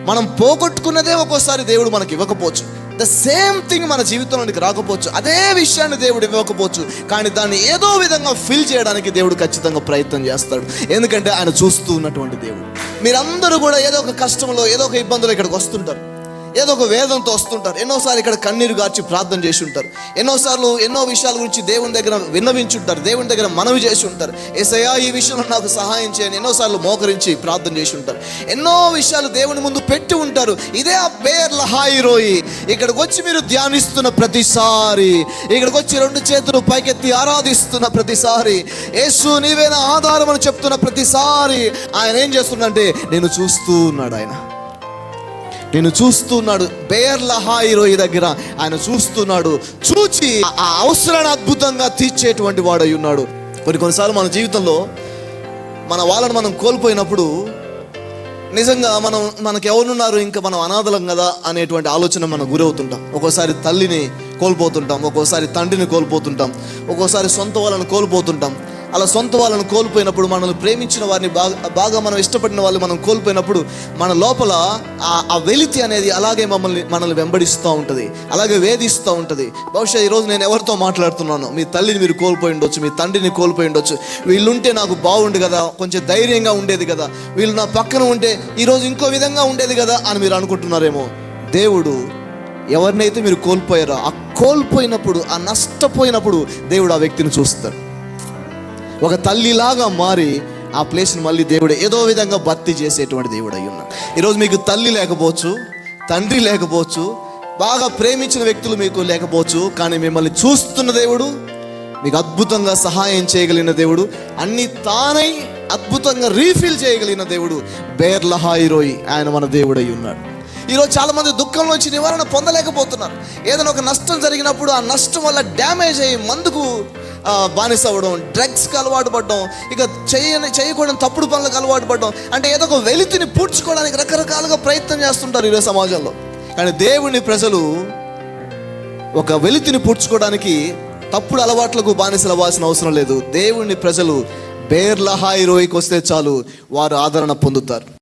మనం పోగొట్టుకున్నదే ఒక్కోసారి దేవుడు మనకి ఇవ్వకపోవచ్చు. ద సేమ్ థింగ్ మన జీవితంలోనికి రాకపోవచ్చు, అదే విషయాన్ని దేవుడు ఇవ్వకపోవచ్చు, కానీ దాన్ని ఏదో విధంగా ఫిల్ చేయడానికి దేవుడు ఖచ్చితంగా ప్రయత్నం చేస్తాడు. ఎందుకంటే ఆయన చూస్తూ ఉన్నటువంటి దేవుడు. మీరందరూ కూడా ఏదో ఒక కష్టంలో, ఏదో ఒక ఇబ్బందులు ఇక్కడికి వస్తుంటారు, ఏదో ఒక వేదంతో వస్తుంటారు. ఎన్నోసార్లు ఇక్కడ కన్నీరు గార్చి ప్రార్థన చేసి ఉంటారు. ఎన్నోసార్లు ఎన్నో విషయాల గురించి దేవుని దగ్గర విన్నవించుంటారు, దేవుని దగ్గర మనవి చేసి ఉంటారు. యేసయ్యా ఈ విషయంలో నాకు సహాయం చేయని ఎన్నోసార్లు మోకరించి ప్రార్థన చేసి ఉంటారు. ఎన్నో విషయాలు దేవుని ముందు పెట్టి ఉంటారు. ఇదే ఆ బేర్ లహాయి రోయి. ఇక్కడికి వచ్చి మీరు ధ్యానిస్తున్న ప్రతిసారి, ఇక్కడికి వచ్చి 2 చేతులు పైకెత్తి ఆరాధిస్తున్న ప్రతిసారి, యేసు నీవే నా ఆధారం అని చెప్తున్న ప్రతిసారి ఆయన ఏం చేస్తున్నాడంటే నేను చూస్తూ ఉన్నాడు. నేను చూస్తున్నాడు. బేర్ లహాయి రోయి దగ్గర ఆయన చూస్తున్నాడు. చూచి ఆ అవసరాన్ని అద్భుతంగా తీర్చేటువంటి వాడై ఉన్నాడు. కొన్నిసార్లు మన జీవితంలో మన వాళ్ళని మనం కోల్పోయినప్పుడు నిజంగా మనకు ఎవరున్నారు, ఇంకా మనం అనాథలం కదా అనేటువంటి ఆలోచన మనం గురవుతుంటాం. ఒక్కోసారి తల్లిని కోల్పోతుంటాం, ఒక్కోసారి తండ్రిని కోల్పోతుంటాం, ఒక్కోసారి సొంత వాళ్ళని కోల్పోతుంటాం. అలా సొంత వాళ్ళని కోల్పోయినప్పుడు, మనల్ని ప్రేమించిన వారిని బాగా మనం ఇష్టపడిన వాళ్ళు మనం కోల్పోయినప్పుడు మన లోపల ఆ వెలితి అనేది అలాగే మనల్ని వెంబడిస్తూ ఉంటుంది, అలాగే వేధిస్తూ ఉంటుంది. బహుశా ఈరోజు నేను ఎవరితో మాట్లాడుతున్నాను, మీ తల్లిని మీరు కోల్పోయి ఉండొచ్చు, మీ తండ్రిని కోల్పోయి ఉండొచ్చు. వీళ్ళుంటే నాకు బాగుండు కదా, కొంచెం ధైర్యంగా ఉండేది కదా, వీళ్ళు నా పక్కన ఉంటే ఈరోజు ఇంకో విధంగా ఉండేది కదా అని మీరు అనుకుంటున్నారేమో. దేవుడు ఎవరినైతే మీరు కోల్పోయారో, ఆ కోల్పోయినప్పుడు, ఆ నష్టపోయినప్పుడు దేవుడు ఆ వ్యక్తిని చూస్తాడు. ఒక తల్లిలాగా మారి ఆ ప్లేస్ని మళ్ళీ దేవుడు ఏదో విధంగా భర్తీ చేసేటువంటి దేవుడు అయి ఉన్నాడు. ఈరోజు మీకు తల్లి లేకపోవచ్చు, తండ్రి లేకపోవచ్చు, బాగా ప్రేమించిన వ్యక్తులు మీకు లేకపోవచ్చు, కానీ మిమ్మల్ని చూస్తున్న దేవుడు, మీకు అద్భుతంగా సహాయం చేయగలిగిన దేవుడు, అన్ని తానై అద్భుతంగా రీఫిల్ చేయగలిగిన దేవుడు బేర్ లహాయి రోయి ఆయన మన దేవుడు అయి ఉన్నాడు. ఈరోజు చాలామంది దుఃఖంలోంచి నివారణ పొందలేకపోతున్నారు. ఏదైనా ఒక నష్టం జరిగినప్పుడు ఆ నష్టం వల్ల డ్యామేజ్ అయ్యి మందుకు బానిస అవ్వడం, డ్రగ్స్కి అలవాటు పడడం, ఇక చేయకూడని తప్పుడు పనులకు అలవాటు పడడం, అంటే ఏదో ఒక వెలితిని పూడ్చుకోవడానికి రకరకాలుగా ప్రయత్నం చేస్తుంటారు ఈరోజు సమాజంలో. కానీ దేవుని ప్రజలు ఒక వెలితిని పూడ్చుకోవడానికి తప్పుడు అలవాట్లకు బానిసలు అవ్వాల్సిన అవసరం లేదు. దేవుని ప్రజలు బేర్ లహాయి రోయికి వస్తే చాలు, వారు ఆదరణ పొందుతారు.